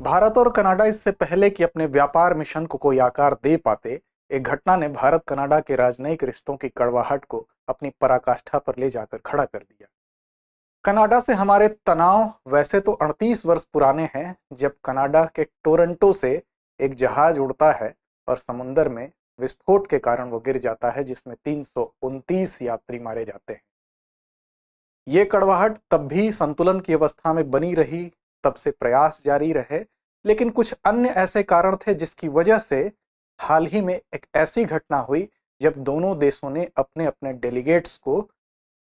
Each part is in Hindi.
भारत और कनाडा इससे पहले कि अपने व्यापार मिशन को कोई आकार दे पाते, एक घटना ने भारत कनाडा के राजनयिक रिश्तों की कड़वाहट को अपनी पराकाष्ठा पर ले जाकर खड़ा कर दिया। कनाडा से हमारे तनाव वैसे तो 38 वर्ष पुराने हैं, जब कनाडा के टोरंटो से एक जहाज उड़ता है और समुद्र में विस्फोट के कारण वो गिर जाता है, जिसमें 329 यात्री मारे जाते हैं। ये कड़वाहट तब भी संतुलन की अवस्था में बनी रही, तब से प्रयास जारी रहे, लेकिन कुछ अन्य ऐसे कारण थे जिसकी वजह से हाल ही में एक ऐसी घटना हुई जब दोनों देशों ने अपने अपने डेलीगेट्स को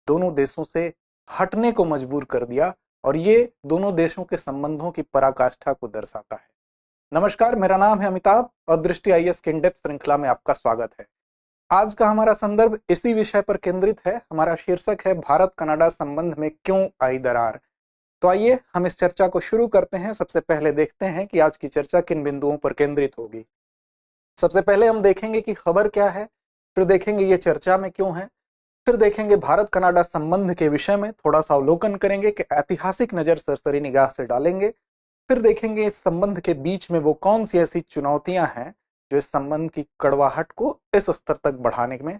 दोनों देशों से हटने को मजबूर कर दिया, और ये दोनों देशों के संबंधों की पराकाष्ठा को दर्शाता है। नमस्कार, मेरा नाम है अमिताभ और दृष्टि आईएएस की इन डेप्थ श्रृंखला में आपका स्वागत है। आज का हमारा संदर्भ इसी विषय पर केंद्रित है। हमारा शीर्षक है भारत कनाडा संबंध में क्यों आई दरार। तो आइए हम इस चर्चा को शुरू करते हैं। सबसे पहले देखते हैं कि आज की चर्चा किन बिंदुओं पर केंद्रित होगी। सबसे पहले हम देखेंगे कि खबर क्या है, फिर देखेंगे ये चर्चा में क्यों है, फिर देखेंगे भारत कनाडा संबंध के विषय में थोड़ा सा अवलोकन करेंगे कि ऐतिहासिक नजर सरसरी निगाह से डालेंगे, फिर देखेंगे इस संबंध के बीच में वो कौन सी ऐसी चुनौतियां हैं जो इस संबंध की कड़वाहट को इस स्तर तक बढ़ाने में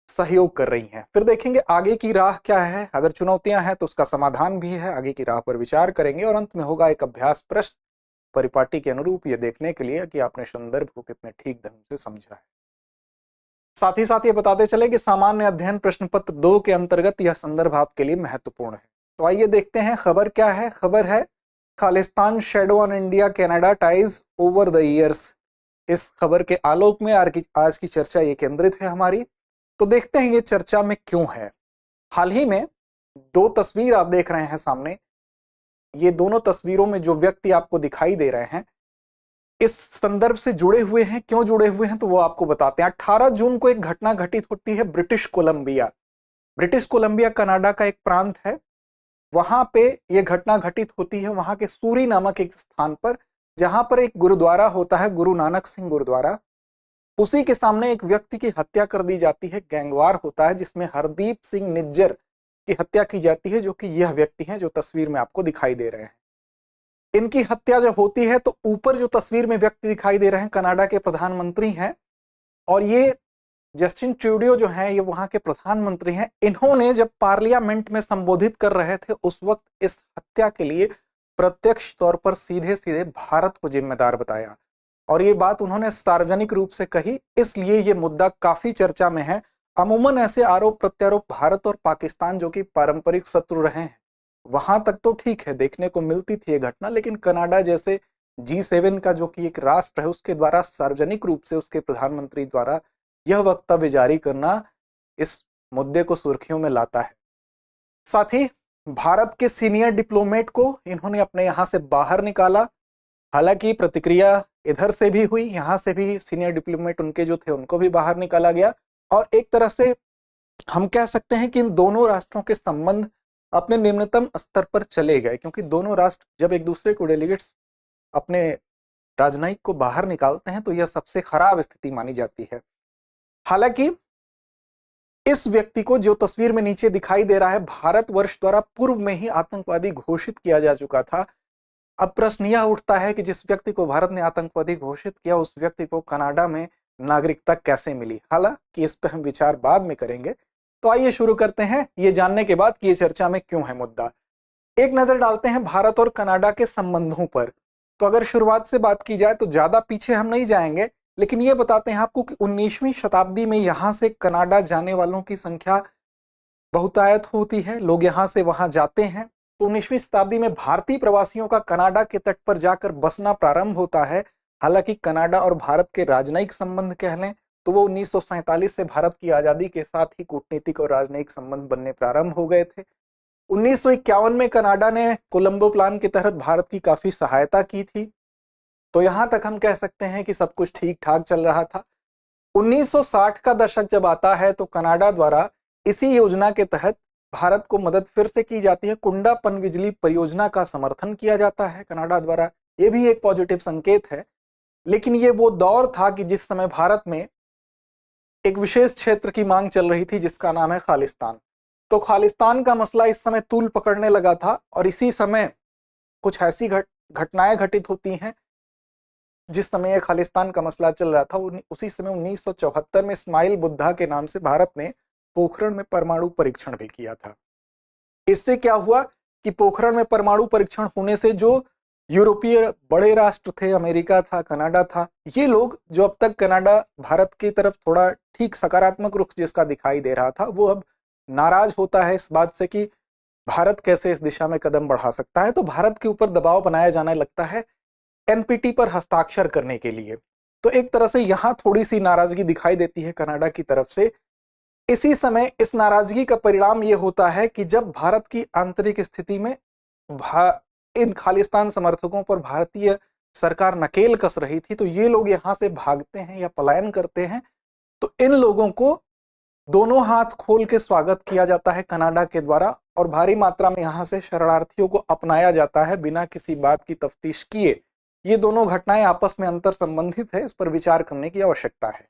सहयोग कर रही हैं। फिर देखेंगे आगे की राह क्या है, अगर चुनौतियां हैं तो उसका समाधान भी है, आगे की राह पर विचार करेंगे, और अंत में होगा एक अभ्यास प्रश्न परिपाटी के अनुरूप, ये देखने के लिए कि आपने संदर्भ को कितने ठीक ढंग से समझा है। साथ ही साथ ये बताते चले कि सामान्य अध्ययन प्रश्न पत्र 2 के अंतर्गत यह संदर्भ आपके लिए महत्वपूर्ण है। तो आइए देखते हैं खबर क्या है। खबर है Khalistan shadow on India Canada ties over the years. इस खबर के आलोक में आज की चर्चा ये केंद्रित है हमारी। तो देखते हैं ये चर्चा में क्यों है। हाल ही में दो तस्वीर आप देख रहे हैं सामने। ये दोनों तस्वीरों में जो व्यक्ति आपको दिखाई दे रहे हैं इस संदर्भ से जुड़े हुए हैं। क्यों जुड़े हुए हैं तो वो आपको बताते हैं। 18 जून को एक घटना घटित होती है British Columbia. British Columbia Canada का एक प्रांत है, वहां पे ये घटना घटित होती है, वहां के सूरी नामक एक स्थान पर, जहां पर एक गुरुद्वारा होता है, गुरु नानक सिंह गुरुद्वारा। उसी के सामने एक व्यक्ति की हत्या कर दी जाती है, गैंगवार होता है, जिसमें हरदीप सिंह निज्जर की हत्या की जाती है, जो कि यह व्यक्ति हैं जो तस्वीर में आपको दिखाई दे रहे हैं। इनकी हत्या जब होती है तो ऊपर जो तस्वीर में व्यक्ति दिखाई दे रहे हैं कनाडा के प्रधानमंत्री हैं, और ये जस्टिन ट्रूडियो जो हैं ये वहां के प्रधानमंत्री हैं। इन्होंने जब पार्लियामेंट में संबोधित कर रहे थे उस वक्त इस हत्या के लिए प्रत्यक्ष तौर पर सीधे सीधे भारत को जिम्मेदार बताया, और ये बात उन्होंने सार्वजनिक रूप से कही, इसलिए ये मुद्दा काफी चर्चा में है। अमूमन ऐसे आरोप प्रत्यारोप भारत और पाकिस्तान, जो कि पारंपरिक शत्रु रहे हैं, वहां तक तो ठीक है, देखने को मिलती थी ये घटना, लेकिन कनाडा जैसे G7 का जो कि एक राष्ट्र है उसके द्वारा सार्वजनिक रूप से उसके प्रधानमंत्री द्वारा यह वक्तव्य जारी करना इस मुद्दे को सुर्खियों में लाता है। साथ ही भारत के सीनियर डिप्लोमेट को इन्होंने अपने यहां से बाहर निकाला। हालांकि प्रतिक्रिया इधर से भी हुई, यहां से भी सीनियर डिप्लोमेट उनके जो थे उनको भी बाहर निकाला गया, और एक तरह से हम कह सकते हैं कि इन दोनों राष्ट्रों के संबंध अपने निम्नतम स्तर पर चले गए, क्योंकि दोनों राष्ट्र जब एक दूसरे को डेलीगेट्स अपने राजनयिक को बाहर निकालते हैं तो यह सबसे खराब स्थिति मानी जाती है। हालांकि इस व्यक्ति को जो तस्वीर में नीचे दिखाई दे रहा है भारतवर्ष द्वारा पूर्व में ही आतंकवादी घोषित किया जा चुका था। अब प्रश्न यह उठता है कि जिस व्यक्ति को भारत ने आतंकवादी घोषित किया उस व्यक्ति को कनाडा में नागरिकता कैसे मिली। हालांकि इस पर हम विचार बाद में करेंगे। तो आइए शुरू करते हैं ये जानने के बाद कि ये चर्चा में क्यों है मुद्दा। एक नजर डालते हैं भारत और कनाडा के संबंधों पर। तो अगर शुरुआत से बात की जाए तो ज्यादा पीछे हम नहीं जाएंगे, लेकिन ये बताते हैं आपको कि 19वीं शताब्दी में यहां से कनाडा जाने वालों की संख्या बहुतायत होती है, लोग यहां से वहां जाते हैं। तो 19वीं शताब्दी में भारतीय प्रवासियों का कनाडा के तट पर जाकर बसना प्रारंभ होता है। हालांकि कनाडा और भारत के राजनयिक संबंध कह लें तो वो 1947 से भारत की आजादी के साथ ही कूटनीतिक और राजनयिक संबंध बनने प्रारंभ हो गए थे। 1951 में कनाडा ने कोलंबो प्लान के तहत भारत की काफी सहायता की थी, तो यहां तक हम कह सकते हैं कि सब कुछ ठीक ठाक चल रहा था। 1960 का दशक जब आता है तो कनाडा द्वारा इसी योजना के तहत भारत को मदद फिर से की जाती है। कुंडा पनबिजली परियोजना का समर्थन किया जाता है कनाडा द्वारा, ये भी एक पॉजिटिव संकेत है। लेकिन ये वो दौर था कि जिस समय भारत में एक विशेष क्षेत्र की मांग चल रही थी जिसका नाम है खालिस्तान। तो खालिस्तान का मसला इस समय तूल पकड़ने लगा था, और इसी समय कुछ ऐसी घटनाएं घटित होती हैं। जिस समय खालिस्तान का मसला चल रहा था उसी समय 1974 में इस्माइल बुद्धा के नाम से भारत ने पोखरण में परमाणु परीक्षण भी किया था। इससे क्या हुआ कि पोखरण में परमाणु परीक्षण होने से जो यूरोपीय बड़े राष्ट्र थे, अमेरिका था, कनाडा था, ये लोग जो अब तक कनाडा भारत की तरफ थोड़ा ठीक सकारात्मक रुख जिसका दिखाई दे रहा था, वो अब नाराज होता है इस बात से कि भारत कैसे इस दिशा में कदम बढ़ा सकता है। तो भारत के ऊपर दबाव बनाया जाने लगता है एनपीटी पर हस्ताक्षर करने के लिए। तो एक तरह से यहां थोड़ी सी नाराजगी दिखाई देती है कनाडा की तरफ से। इसी समय इस नाराजगी का परिणाम यह होता है कि जब भारत की आंतरिक स्थिति में इन खालिस्तान समर्थकों पर भारतीय सरकार नकेल कस रही थी, तो ये लोग यहां से भागते हैं या पलायन करते हैं। तो इन लोगों को दोनों हाथ खोल के स्वागत किया जाता है कनाडा के द्वारा और भारी मात्रा में यहां से शरणार्थियों को अपनाया जाता है बिना किसी बात की तफ्तीश किए। ये दोनों घटनाएं आपस में अंतर संबंधित है, इस पर विचार करने की आवश्यकता है।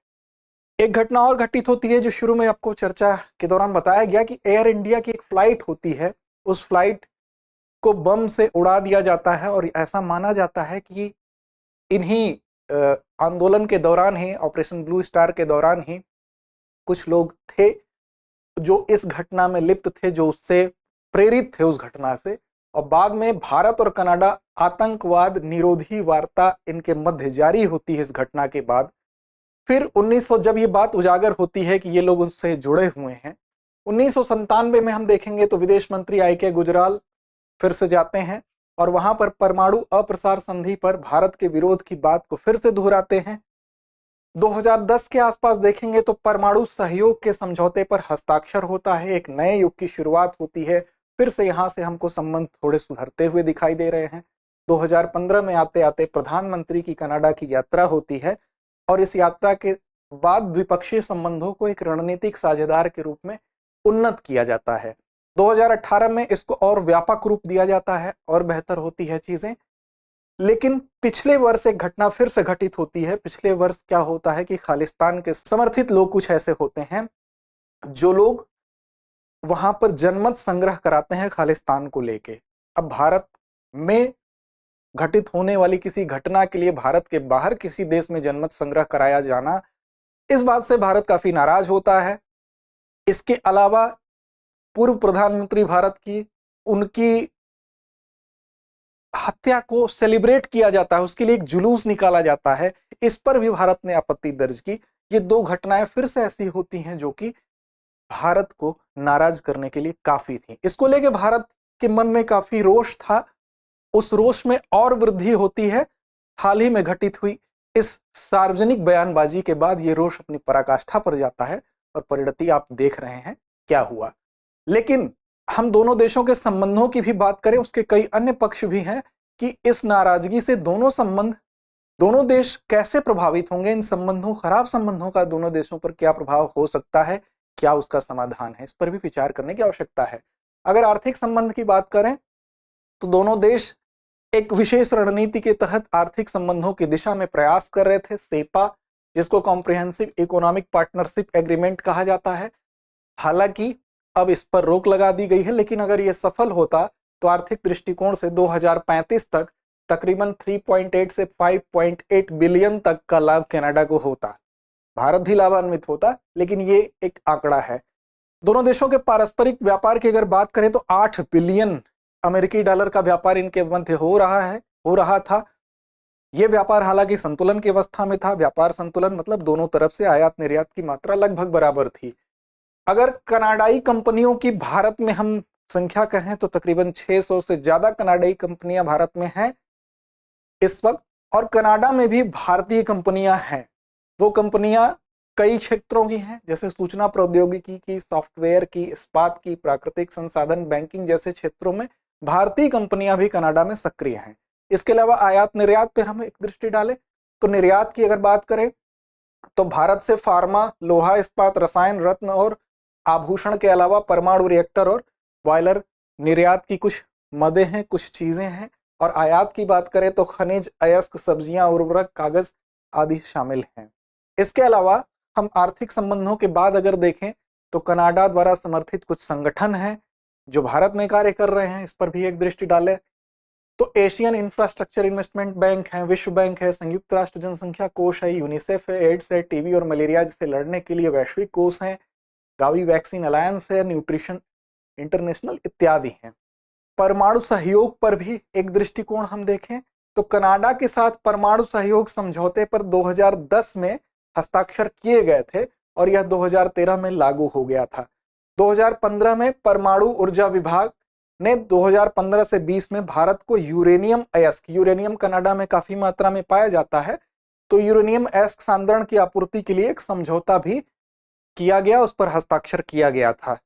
एक घटना और घटित होती है जो शुरू में आपको चर्चा के दौरान बताया गया कि एयर इंडिया की एक फ्लाइट होती है, उस फ्लाइट को बम से उड़ा दिया जाता है और ऐसा माना जाता है कि इन्हीं आंदोलन के दौरान ही, ऑपरेशन ब्लू स्टार के दौरान ही कुछ लोग थे जो इस घटना में लिप्त थे, जो उससे प्रेरित थे उस घटना से। और बाद में भारत और कनाडा आतंकवाद निरोधी वार्ता इनके मध्य जारी होती है इस घटना के बाद। फिर 1900 जब ये बात उजागर होती है कि ये लोग उससे जुड़े हुए हैं, 1997 में हम देखेंगे तो विदेश मंत्री आई.के. गुजराल फिर से जाते हैं और वहां पर परमाणु अप्रसार संधि पर भारत के विरोध की बात को फिर से दोहराते हैं। 2010 के आसपास देखेंगे तो परमाणु सहयोग के समझौते पर हस्ताक्षर होता है, एक नए युग की शुरुआत होती है। फिर से यहां से हमको संबंध थोड़े सुधरते हुए दिखाई दे रहे हैं। 2015 में आते आते प्रधानमंत्री की कनाडा की यात्रा होती है और इस यात्रा के बाद द्विपक्षीय संबंधों को एक रणनीतिक साझेदार के रूप में उन्नत किया जाता है। 2018 में इसको और व्यापक रूप दिया जाता है और बेहतर होती है चीजें। लेकिन पिछले वर्ष एक घटना फिर से घटित होती है। पिछले वर्ष क्या होता है कि खालिस्तान के समर्थित लोग कुछ ऐसे होते हैं जो लोग वहां पर जनमत संग्रह कराते हैं खालिस्तान को लेके। अब भारत में घटित होने वाली किसी घटना के लिए भारत के बाहर किसी देश में जनमत संग्रह कराया जाना, इस बात से भारत काफी नाराज होता है। इसके अलावा पूर्व प्रधानमंत्री भारत की, उनकी हत्या को सेलिब्रेट किया जाता है, उसके लिए एक जुलूस निकाला जाता है, इस पर भी भारत ने आपत्ति दर्ज की। ये दो घटनाएं फिर से ऐसी होती हैं जो कि भारत को नाराज करने के लिए काफी थी। इसको लेके भारत के मन में काफी रोष था। उस रोष में और वृद्धि होती है हाल ही में घटित हुई इस सार्वजनिक बयानबाजी के बाद। ये रोष अपनी पराकाष्ठा पर जाता है और परिणति आप देख रहे हैं क्या हुआ। लेकिन हम दोनों देशों के संबंधों की भी बात करें, उसके कई अन्य पक्ष भी हैं कि इस नाराजगी से दोनों देश कैसे प्रभावित होंगे, इन संबंधों, खराब संबंधों का दोनों देशों पर क्या प्रभाव हो सकता है, क्या उसका समाधान है, इस पर भी विचार करने की आवश्यकता है। अगर आर्थिक संबंध की बात करें तो दोनों देश एक विशेष रणनीति के तहत आर्थिक संबंधों की दिशा में प्रयास कर रहे थे, सेपा, जिसको कॉम्प्रिहेंसिव इकोनॉमिक पार्टनरशिप एग्रीमेंट कहा जाता है। हालांकि अब इस पर रोक लगा दी गई है, लेकिन अगर यह सफल होता तो आर्थिक दृष्टिकोण से 2035 तक तकरीबन 3.8 से 5.8 बिलियन तक का लाभ कनाडा को होता। भारत भी लाभान्वित होता, लेकिन ये एक आंकड़ा है। दोनों देशों के पारस्परिक व्यापार की अगर बात करें तो 8 बिलियन अमेरिकी डॉलर का व्यापार इनके मध्य हो रहा था। यह व्यापार हालांकि संतुलन की अवस्था में था। व्यापार संतुलन मतलब दोनों तरफ से आयात निर्यात की मात्रा लगभग बराबर थी। अगर कनाडाई कंपनियों की भारत में हम संख्या कहें तो तकरीबन 600 से ज्यादा कनाडाई कंपनियां भारत में हैं इस वक्त, और कनाडा में भी भारतीय कंपनियां हैं। वो कंपनियां कई क्षेत्रों की हैं, जैसे सूचना प्रौद्योगिकी की, सॉफ्टवेयर की, इस्पात की, प्राकृतिक संसाधन, बैंकिंग जैसे क्षेत्रों में भारतीय कंपनियां भी कनाडा में सक्रिय हैं। इसके अलावा आयात निर्यात पर हम एक दृष्टि डालें तो निर्यात की अगर बात करें तो भारत से फार्मा, लोहा, इस्पात, रसायन, रत्न और आभूषण के अलावा परमाणु रिएक्टर और बॉयलर निर्यात की कुछ मदें हैं, कुछ चीजें हैं। और आयात की बात करें तो खनिज, अयस्क, सब्जियां, उर्वरक, कागज आदि शामिल हैं। इसके अलावा हम आर्थिक संबंधों के बाद अगर देखें तो कनाडा द्वारा समर्थित कुछ संगठन हैं जो भारत में कार्य कर रहे हैं, इस पर भी एक दृष्टि डालें। तो एशियन इंफ्रास्ट्रक्चर इन्वेस्टमेंट बैंक है, विश्व बैंक है, संयुक्त राष्ट्र जनसंख्या कोष है, यूनिसेफ है, एड्स है, टीबी और मलेरिया से लड़ने के लिए वैश्विक कोष है, गावी वैक्सीन अलायंस है, न्यूट्रिशन इंटरनेशनल इत्यादि हैं। परमाणु सहयोग पर भी एक दृष्टिकोण हम देखें तो कनाडा के साथ परमाणु सहयोग समझौते पर 2010 में हस्ताक्षर किए गए थे और यह 2013 में लागू हो गया था। 2015 में परमाणु ऊर्जा विभाग ने 2015 से 20 में भारत को यूरेनियम अयस्क, यूरेनियम कनाडा में काफी मात्रा में पाया जाता है, तो यूरेनियम अयस्क सांद्रण की आपूर्ति के लिए एक समझौता भी किया गया, उस पर हस्ताक्षर किया गया था।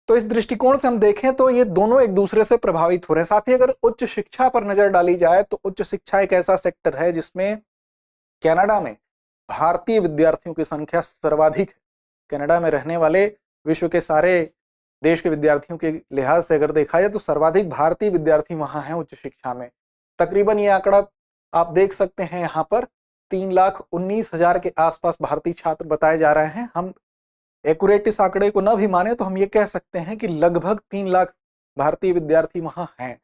तो इस दृष्टिकोण से हम देखें तो ये दोनों एक दूसरे से प्रभावित हो रहे हैं। साथ ही अगर उच्च शिक्षा पर नजर डाली जाए तो उच्च शिक्षा एक ऐसा सेक्टर है जिसमें कनाडा में भारतीय विद्यार्थियों की संख्या सर्वाधिक है। कनाडा में रहने वाले विश्व के सारे देश के विद्यार्थियों के लिहाज से अगर देखा जाए तो सर्वाधिक भारतीय विद्यार्थी वहां हैं उच्च शिक्षा में। तकरीबन ये आंकड़ा आप देख सकते हैं, यहाँ पर 3,19,000 के आसपास भारतीय छात्र बताए जा रहे हैं। हम एक्यूरेट इस आंकड़े को न भी माने तो हम ये कह सकते हैं कि लगभग 3 लाख भारतीय विद्यार्थी वहां हैं।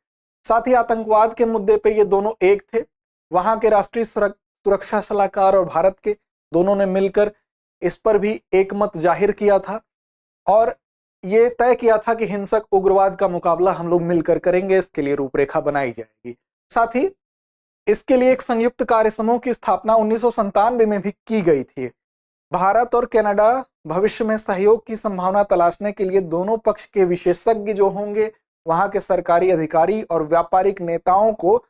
साथ ही आतंकवाद के मुद्दे पे ये दोनों एक थे। वहां के राष्ट्रीय सुरक्षा सलाहकार और भारत के दोनों ने मिलकर इस पर भी एकमत जाहिर किया था और ये तय किया था कि हिंसक उग्रवाद का मुकाबला हम लोग मिलकर करेंगे, इसके लिए रूपरेखा बनाई जाएगी। साथ ही इसके लिए एक संयुक्त कार्य समूह की स्थापना 1997 में भी की गई थी। भारत और कनाडा भविष्य में सहयोग की संभावना तलाशने के लिए दोनों पक्ष के विशेषज्ञ जो होंगे, वहां के सरकारी अधिकारी और व्यापारिक नेताओं को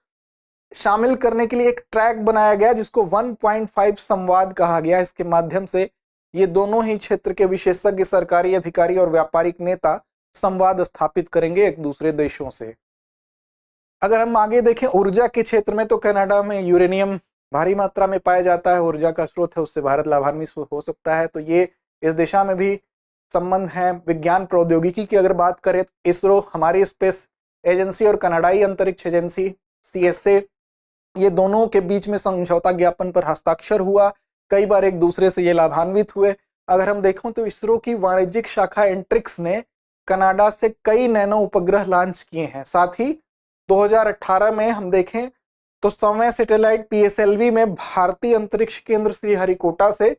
शामिल करने के लिए एक ट्रैक बनाया गया जिसको 1.5 संवाद कहा गया। इसके माध्यम से ये दोनों ही क्षेत्र के विशेषज्ञ, सरकारी अधिकारी और व्यापारिक नेता संवाद स्थापित करेंगे एक दूसरे देशों से। अगर हम आगे देखें ऊर्जा के क्षेत्र में तो कनाडा में यूरेनियम भारी मात्रा में पाया जाता है, ऊर्जा का स्रोत है, उससे भारत लाभान्वित हो सकता है, तो ये इस दिशा में भी संबंध है। विज्ञान प्रौद्योगिकी की अगर बात करें, इसरो, हमारी स्पेस एजेंसी और कनाडाई अंतरिक्ष एजेंसी CSA, ये दोनों के बीच में समझौता ज्ञापन पर हस्ताक्षर हुआ। कई बार एक दूसरे से ये लाभान्वित हुए। अगर हम देखें तो इसरो की वाणिज्यिक शाखा एंट्रिक्स ने कनाडा से कई नैनो उपग्रह लॉन्च किए हैं। साथ ही 2018 में हम देखें तो 100वें सैटेलाइट PSLV में भारतीय अंतरिक्ष केंद्र श्रीहरिकोटा से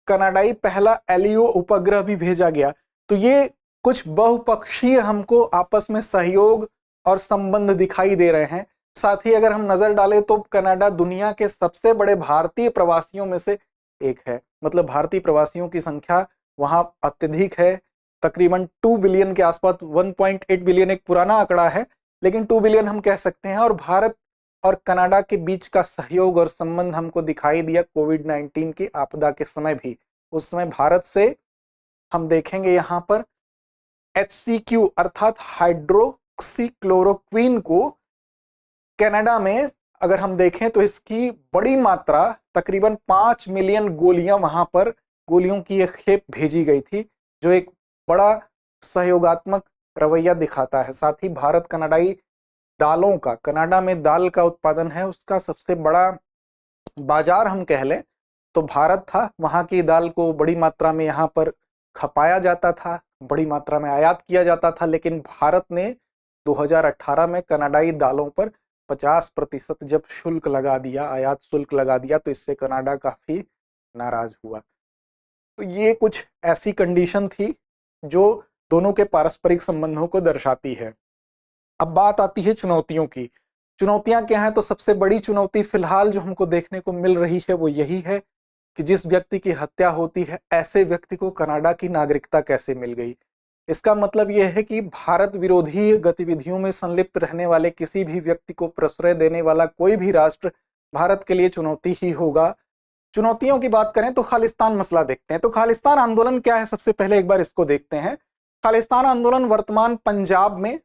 कनाडाई पहला LEO उपग्रह भी भेजा गया। तो ये कुछ बहुपक्षीय हमको आपस में सहयोग और संबंध दिखाई दे रहे हैं। साथ ही अगर हम नजर डालें तो कनाडा दुनिया के सबसे बड़े भारतीय प्रवासियों में से एक है। मतलब भारतीय प्रवासियों की संख्या वहां अत्यधिक है, तकरीबन 2 बिलियन के आसपास। 1.8 बिलियन एक पुराना आंकड़ा है, लेकिन 2 बिलियन हम कह सकते हैं। और भारत और कनाडा के बीच का सहयोग और संबंध हमको दिखाई दिया कोविड-19 की आपदा के समय भी। उस समय भारत से हम देखेंगे यहाँ पर HCQ अर्थात हाइड्रोक्सीक्लोरोक्वीन को कनाडा में अगर हम देखें तो इसकी बड़ी मात्रा, तकरीबन 5 मिलियन गोलियां वहां पर, गोलियों की एक खेप भेजी गई थी, जो एक बड़ा सहयोगात्मक रवैया दिखाता है। साथ ही भारत कनाडाई दालों का, कनाडा में दाल का उत्पादन है, उसका सबसे बड़ा बाजार हम कह लें तो भारत था। वहां की दाल को बड़ी मात्रा में यहाँ पर खपाया जाता था, बड़ी मात्रा में आयात किया जाता था, लेकिन भारत ने 2018 में कनाडाई दालों पर 50% जब शुल्क लगा दिया, आयात शुल्क लगा दिया, तो इससे कनाडा काफी नाराज हुआ। तो ये कुछ ऐसी कंडीशन थी जो दोनों के पारस्परिक संबंधों को दर्शाती है। अब बात आती है चुनौतियों की। चुनौतियां क्या हैं? तो सबसे बड़ी चुनौती फिलहाल जो हमको देखने को मिल रही है वो यही है कि जिस व्यक्ति की हत्या होती है, ऐसे व्यक्ति को कनाडा की नागरिकता कैसे मिल गई। इसका मतलब यह है कि भारत विरोधी गतिविधियों में संलिप्त रहने वाले किसी भी व्यक्ति को प्रश्रय देने वाला कोई भी राष्ट्र भारत के लिए चुनौती ही होगा। चुनौतियों की बात करें तो खालिस्तान मसला देखते हैं। तो खालिस्तान आंदोलन क्या है, सबसे पहले एक बार इसको देखते हैं। खालिस्तान आंदोलन वर्तमान पंजाब में,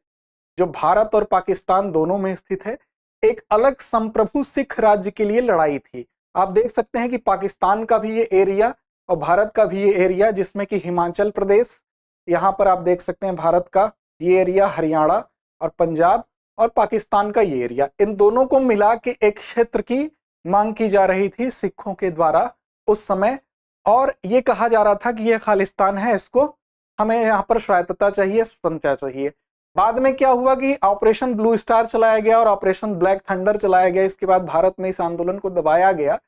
जो भारत और पाकिस्तान दोनों में स्थित है, एक अलग संप्रभु सिख राज्य के लिए लड़ाई थी। आप देख सकते हैं कि पाकिस्तान का भी ये एरिया और भारत का भी ये एरिया, जिसमें कि हिमाचल प्रदेश, यहाँ पर आप देख सकते हैं भारत का ये एरिया, हरियाणा और पंजाब, और पाकिस्तान का ये एरिया, इन दोनों को मिला के एक क्षेत्र की मांग की जा रही थी सिखों के द्वारा उस समय। और ये कहा जा रहा था कि ये खालिस्तान है, इसको हमें यहाँ पर स्वायत्तता चाहिए, स्वतंत्रता चाहिए। बाद में क्या हुआ कि ऑपरेशन ब्लू स्टार चलाया गया और ऑपरेशन ब्लैक थंडर चलाया गया। इसके बाद भारत में इस आंदोलन को दबाया गया।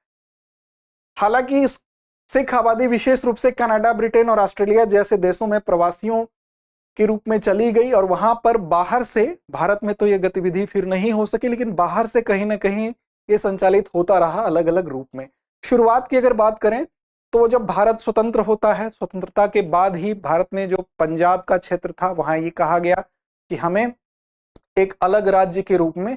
हालांकि सिख आबादी विशेष रूप से कनाडा, ब्रिटेन और ऑस्ट्रेलिया जैसे देशों में प्रवासियों के रूप में चली गई और वहां पर बाहर से, भारत में तो यह गतिविधि फिर नहीं हो सकी, लेकिन बाहर से कहीं ना कहीं ये संचालित होता रहा अलग अलग रूप में। शुरुआत की अगर बात करें तो जब भारत स्वतंत्र होता है, स्वतंत्रता के बाद ही भारत में जो पंजाब का क्षेत्र था वहां ये कहा गया कि हमें एक अलग राज्य के रूप में,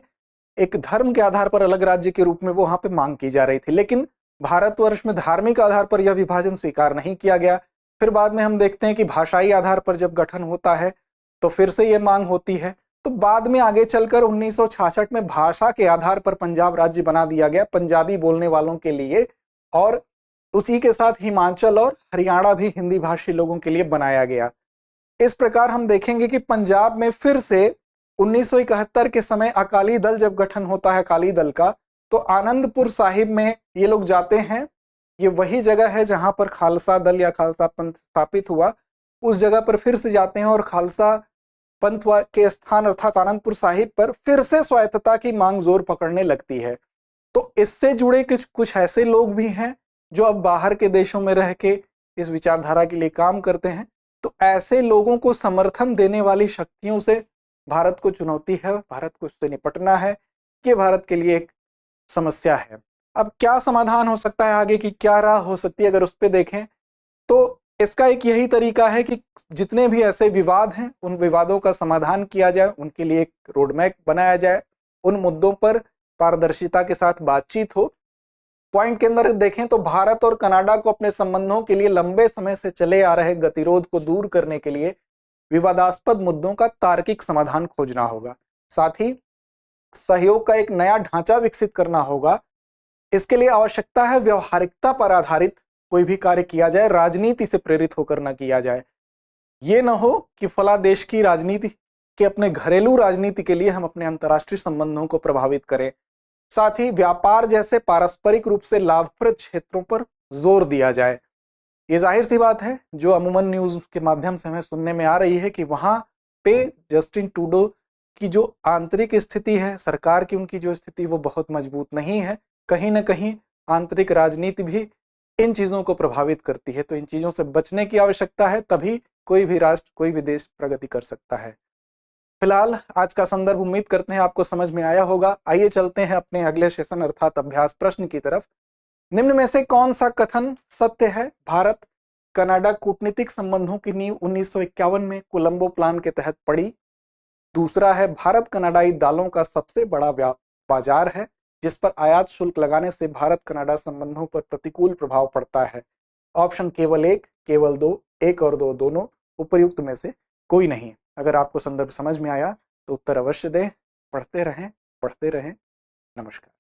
एक धर्म के आधार पर अलग राज्य के रूप में वो वहां पे मांग की जा रही थी। लेकिन भारतवर्ष में धार्मिक आधार पर यह विभाजन स्वीकार नहीं किया गया। फिर बाद में हम देखते हैं कि भाषाई आधार पर जब गठन होता है तो फिर से यह मांग होती है। तो बाद में आगे चलकर 1966 में भाषा के आधार पर पंजाब राज्य बना दिया गया पंजाबी बोलने वालों के लिए, और उसी के साथ हिमाचल और हरियाणा भी हिंदी भाषी लोगों के लिए बनाया गया। इस प्रकार हम देखेंगे कि पंजाब में फिर से 1971 के समय अकाली दल जब गठन होता है अकाली दल का, तो आनंदपुर साहिब में ये लोग जाते हैं। ये वही जगह है जहां पर खालसा दल या खालसा पंथ स्थापित हुआ। उस जगह पर फिर से जाते हैं और खालसा पंथ के स्थान अर्थात आनंदपुर साहिब पर फिर से स्वायत्तता की मांग जोर पकड़ने लगती है। तो इससे जुड़े कुछ ऐसे लोग भी हैं जो अब बाहर के देशों में रह के इस विचारधारा के लिए काम करते हैं। तो ऐसे लोगों को समर्थन देने वाली शक्तियों से भारत को चुनौती है, भारत को उससे निपटना है। ये भारत के लिए एक समस्या है। अब क्या समाधान हो सकता है, आगे की क्या राह हो सकती है, अगर उस पर देखें तो इसका एक यही तरीका है कि जितने भी ऐसे विवाद हैं उन विवादों का समाधान किया जाए, उनके लिए एक रोड मैप बनाया जाए, उन मुद्दों पर पारदर्शिता के साथ बातचीत हो। पॉइंट के अंदर देखें तो भारत और कनाडा को अपने संबंधों के लिए लंबे समय से चले आ रहे गतिरोध को दूर करने के लिए विवादास्पद मुद्दों का तार्किक समाधान खोजना होगा। साथ ही सहयोग का एक नया ढांचा विकसित करना होगा। इसके लिए आवश्यकता है व्यवहारिकता पर आधारित कोई भी कार्य किया जाए, राजनीति से प्रेरित होकर न किया जाए। ये न हो कि फला देश की राजनीति के अपने घरेलू राजनीति के लिए हम अपने अंतर्राष्ट्रीय संबंधों को प्रभावित करें। साथ ही व्यापार जैसे पारस्परिक रूप से लाभप्रद क्षेत्रों पर जोर दिया जाए। ये जाहिर सी बात है, जो अमूमन न्यूज के माध्यम से हमें सुनने में आ रही है कि वहां पे जस्टिन ट्रूडो की जो आंतरिक स्थिति है, सरकार की उनकी जो स्थिति, वो बहुत मजबूत नहीं है। कहीं ना कहीं आंतरिक राजनीति भी इन चीजों को प्रभावित करती है। तो इन चीजों से बचने की आवश्यकता है, तभी कोई भी राष्ट्र, कोई भी देश प्रगति कर सकता है। फिलहाल आज का संदर्भ उम्मीद करते हैं आपको समझ में आया होगा। आइए चलते हैं अपने अगले सेशन अर्थात अभ्यास प्रश्न की तरफ। निम्न में से कौन सा कथन सत्य है? भारत कनाडा कूटनीतिक संबंधों की नींव 1951 में कोलंबो प्लान के तहत पड़ी। दूसरा है, भारत कनाडाई दालों का सबसे बड़ा बाजार है जिस पर आयात शुल्क लगाने से भारत कनाडा संबंधों पर प्रतिकूल प्रभाव पड़ता है। ऑप्शन केवल एक, केवल दो, एक और दो दोनों, उपर्युक्त में से कोई नहीं। अगर आपको संदर्भ समझ में आया तो उत्तर अवश्य दें। पढ़ते रहें, पढ़ते रहें। नमस्कार।